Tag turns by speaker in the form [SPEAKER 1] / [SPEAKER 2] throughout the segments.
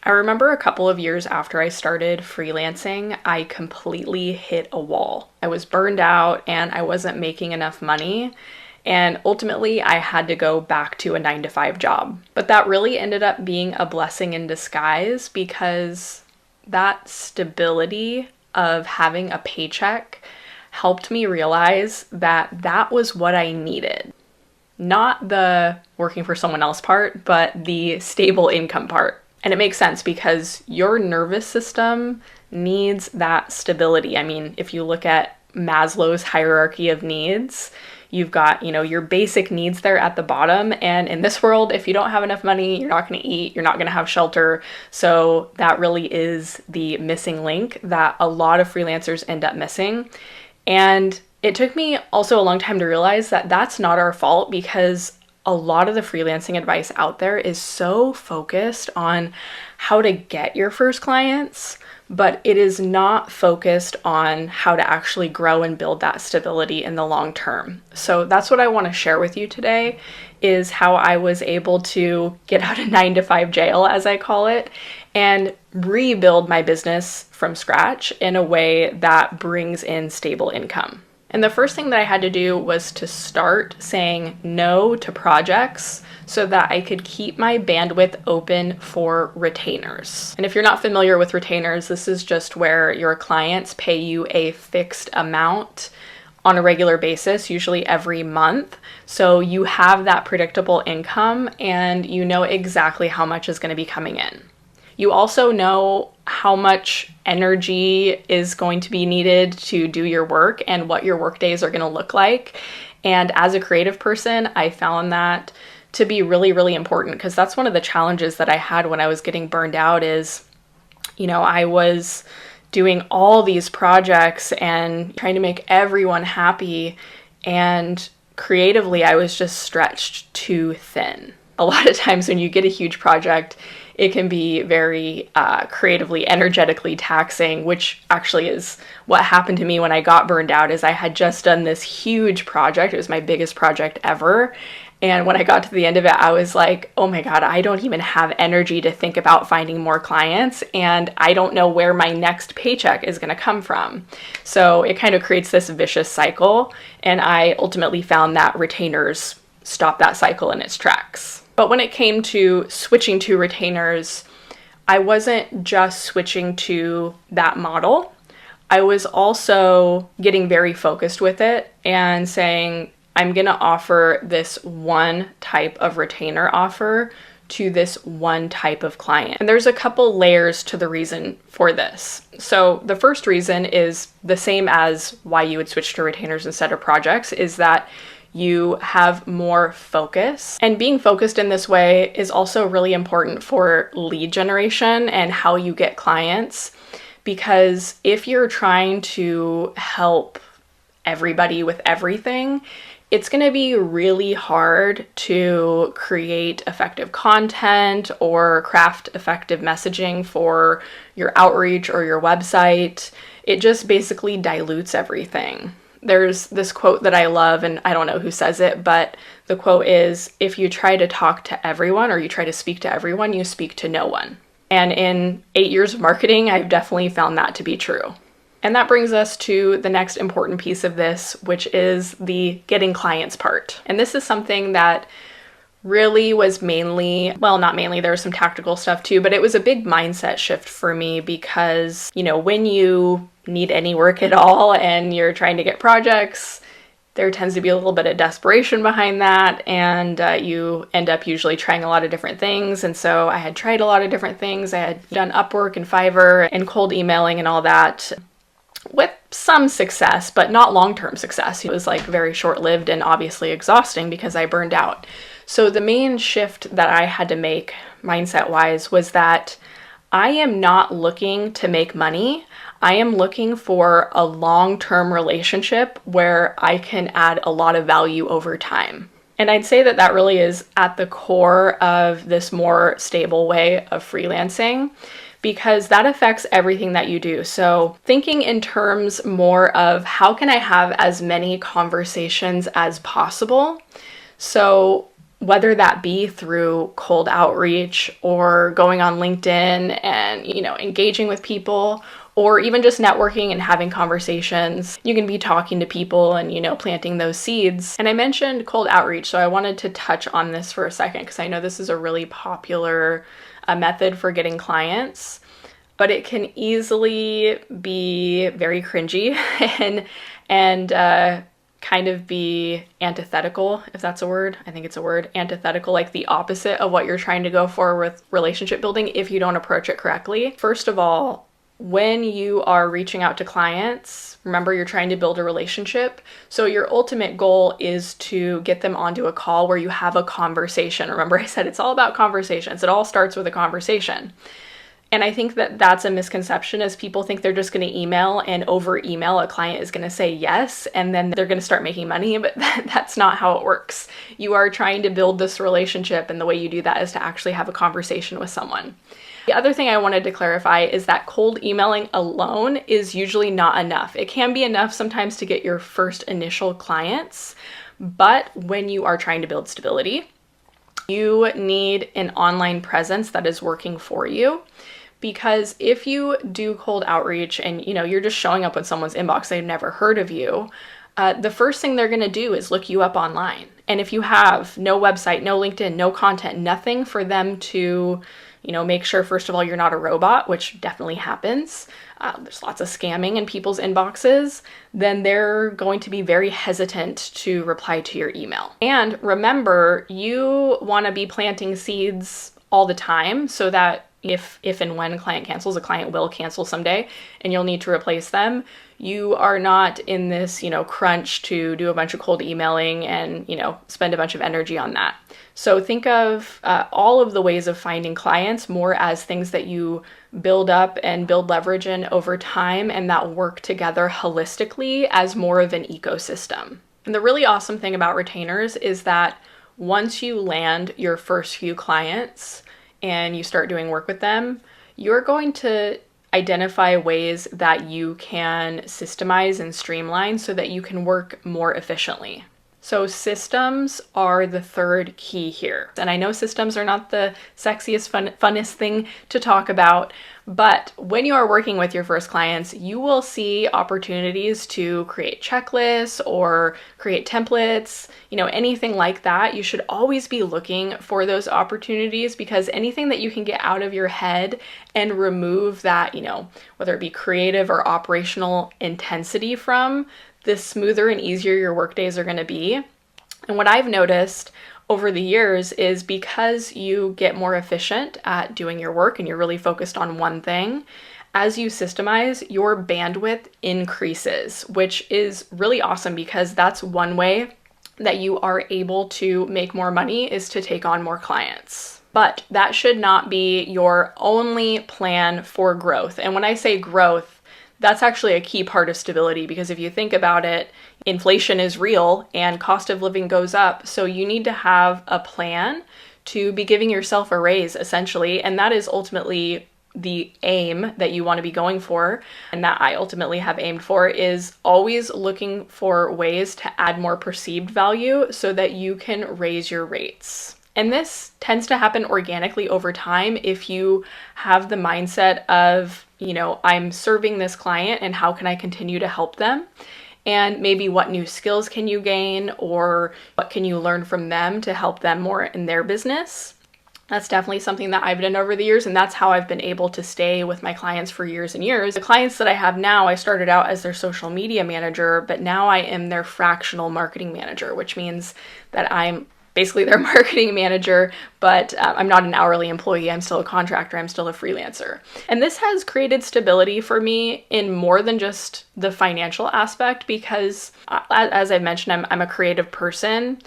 [SPEAKER 1] I remember a couple of years after I started freelancing, I completely hit a wall. I was burned out and I wasn't making enough money. And ultimately, I had to go back to a 9 to 5 job. But that really ended up being a blessing in disguise because that stability of having a paycheck helped me realize that that was what I needed. Not the working for someone else part, but the stable income part. And it makes sense because your nervous system needs that stability. I mean, if you look at Maslow's hierarchy of needs, you've got, your basic needs there at the bottom. And in this world, if you don't have enough money, you're not going to eat, you're not going to have shelter. So that really is the missing link that a lot of freelancers end up missing. And it took me also a long time to realize that that's not our fault because a lot of the freelancing advice out there is so focused on how to get your first clients, but it is not focused on how to actually grow and build that stability in the long term. So that's what I want to share with you today is how I was able to get out of 9 to 5 jail, as I call it, and rebuild my business from scratch in a way that brings in stable income. And the first thing that I had to do was to start saying no to projects so that I could keep my bandwidth open for retainers. And if you're not familiar with retainers, this is just where your clients pay you a fixed amount on a regular basis, usually every month. So you have that predictable income and you know exactly how much is going to be coming in. You also know how much energy is going to be needed to do your work and what your work days are going to look like. And as a creative person, I found that to be really, really important because that's one of the challenges that I had when I was getting burned out is, I was doing all these projects and trying to make everyone happy. And creatively, I was just stretched too thin. A lot of times when you get a huge project, it can be very creatively, energetically taxing, which actually is what happened to me when I got burned out is I had just done this huge project. It was my biggest project ever. And when I got to the end of it, I was like, oh my God, I don't even have energy to think about finding more clients. And I don't know where my next paycheck is going to come from. So it kind of creates this vicious cycle. And I ultimately found that retainers stop that cycle in its tracks. But when it came to switching to retainers, I wasn't just switching to that model. I was also getting very focused with it and saying, I'm going to offer this one type of retainer offer to this one type of client. And there's a couple layers to the reason for this. So the first reason is the same as why you would switch to retainers instead of projects, is that you have more focus. And being focused in this way is also really important for lead generation and how you get clients. Because if you're trying to help everybody with everything, it's going to be really hard to create effective content or craft effective messaging for your outreach or your website. It just basically dilutes everything. There's this quote that I love, and I don't know who says it, but the quote is, if you try to talk to everyone or you try to speak to everyone, you speak to no one. And in 8 years of marketing, I've definitely found that to be true. And that brings us to the next important piece of this, which is the getting clients part. And this is something that really was mainly, well, not mainly, there was some tactical stuff too, but it was a big mindset shift for me because, when you need any work at all and you're trying to get projects, there tends to be a little bit of desperation behind that, and you end up usually trying a lot of different things. And so I had tried a lot of different things. I had done Upwork and Fiverr and cold emailing and all that with some success, but not long-term success. It was very short-lived and obviously exhausting because I burned out. So the main shift that I had to make mindset-wise was that I am not looking to make money. I am looking for a long-term relationship where I can add a lot of value over time. And I'd say that that really is at the core of this more stable way of freelancing, because that affects everything that you do. So thinking in terms more of how can I have as many conversations as possible. So whether that be through cold outreach or going on LinkedIn and, engaging with people, or even just networking and having conversations. You can be talking to people and, planting those seeds. And I mentioned cold outreach, so I wanted to touch on this for a second because I know this is a really popular method for getting clients, but it can easily be very cringy and kind of be antithetical, if that's a word. I think it's a word. Antithetical, like the opposite of what you're trying to go for with relationship building if you don't approach it correctly. First of all, when you are reaching out to clients, remember you're trying to build a relationship. So your ultimate goal is to get them onto a call where you have a conversation. Remember I said it's all about conversations. It all starts with a conversation. And I think that that's a misconception, as people think they're just going to email, and over email a client is going to say yes and then they're going to start making money, but that's not how it works. You are trying to build this relationship, and the way you do that is to actually have a conversation with someone. The other thing I wanted to clarify is that cold emailing alone is usually not enough. It can be enough sometimes to get your first initial clients, but when you are trying to build stability, you need an online presence that is working for you. Because if you do cold outreach and you're just showing up in someone's inbox, they've never heard of you, the first thing they're going to do is look you up online. And if you have no website, no LinkedIn, no content, nothing for them to make sure, first of all, you're not a robot, which definitely happens. There's lots of scamming in people's inboxes. Then they're going to be very hesitant to reply to your email. And remember, you want to be planting seeds all the time so that if and when a client cancels, a client will cancel someday and you'll need to replace them, you are not in this, crunch to do a bunch of cold emailing and, spend a bunch of energy on that. So think of all of the ways of finding clients more as things that you build up and build leverage in over time, and that work together holistically as more of an ecosystem. And the really awesome thing about retainers is that once you land your first few clients and you start doing work with them, you're going to identify ways that you can systemize and streamline so that you can work more efficiently. So systems are the third key here. And I know systems are not the sexiest, funnest thing to talk about, but when you are working with your first clients, you will see opportunities to create checklists or create templates, anything like that. You should always be looking for those opportunities, because anything that you can get out of your head and remove that, whether it be creative or operational intensity from, the smoother and easier your work days are going to be. And what I've noticed over the years is because you get more efficient at doing your work and you're really focused on one thing, as you systemize, your bandwidth increases, which is really awesome, because that's one way that you are able to make more money, is to take on more clients. But that should not be your only plan for growth. And when I say growth, that's actually a key part of stability, because if you think about it, inflation is real and cost of living goes up. So you need to have a plan to be giving yourself a raise, essentially. And that is ultimately the aim that you want to be going for, and that I ultimately have aimed for, is always looking for ways to add more perceived value so that you can raise your rates. And this tends to happen organically over time if you have the mindset of, I'm serving this client and how can I continue to help them? And maybe what new skills can you gain, or what can you learn from them to help them more in their business? That's definitely something that I've done over the years, and that's how I've been able to stay with my clients for years and years. The clients that I have now, I started out as their social media manager, but now I am their fractional marketing manager, which means that I'm basically their marketing manager, but I'm not an hourly employee. I'm still a contractor. I'm still a freelancer. And this has created stability for me in more than just the financial aspect, because as I've mentioned, I'm a creative person.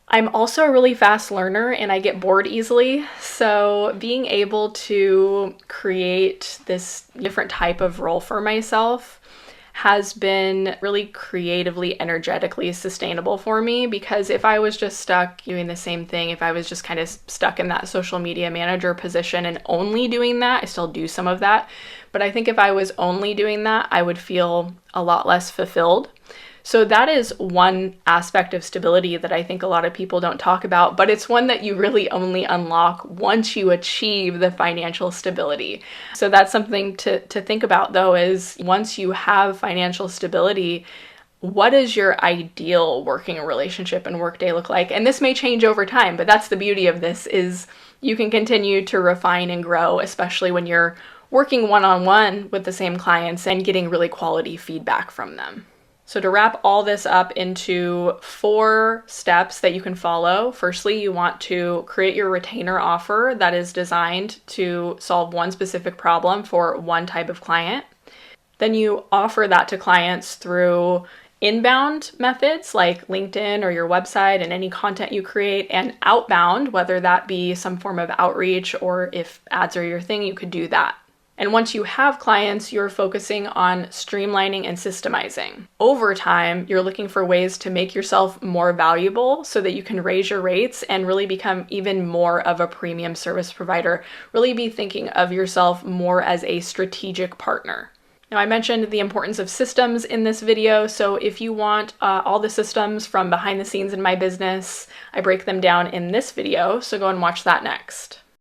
[SPEAKER 1] I'm also a really fast learner and I get bored easily. So being able to create this different type of role for myself has been really creatively, energetically sustainable for me, because if I was just stuck doing the same thing, if I was just kind of stuck in that social media manager position and only doing that, I still do some of that, but I think if I was only doing that, I would feel a lot less fulfilled. So that is one aspect of stability that I think a lot of people don't talk about, but it's one that you really only unlock once you achieve the financial stability. So that's something to think about, though, is once you have financial stability, what does your ideal working relationship and workday look like? And this may change over time, but that's the beauty of this, is you can continue to refine and grow, especially when you're working one-on-one with the same clients and getting really quality feedback from them. So to wrap all this up into 4 steps that you can follow, firstly, you want to create your retainer offer that is designed to solve one specific problem for one type of client. Then you offer that to clients through inbound methods like LinkedIn or your website and any content you create, and outbound, whether that be some form of outreach or if ads are your thing, you could do that. And once you have clients, you're focusing on streamlining and systemizing. Over time, you're looking for ways to make yourself more valuable so that you can raise your rates and really become even more of a premium service provider. Really be thinking of yourself more as a strategic partner. Now, I mentioned the importance of systems in this video, so if you want all the systems from behind the scenes in my business, I break them down in this video, so go and watch that next.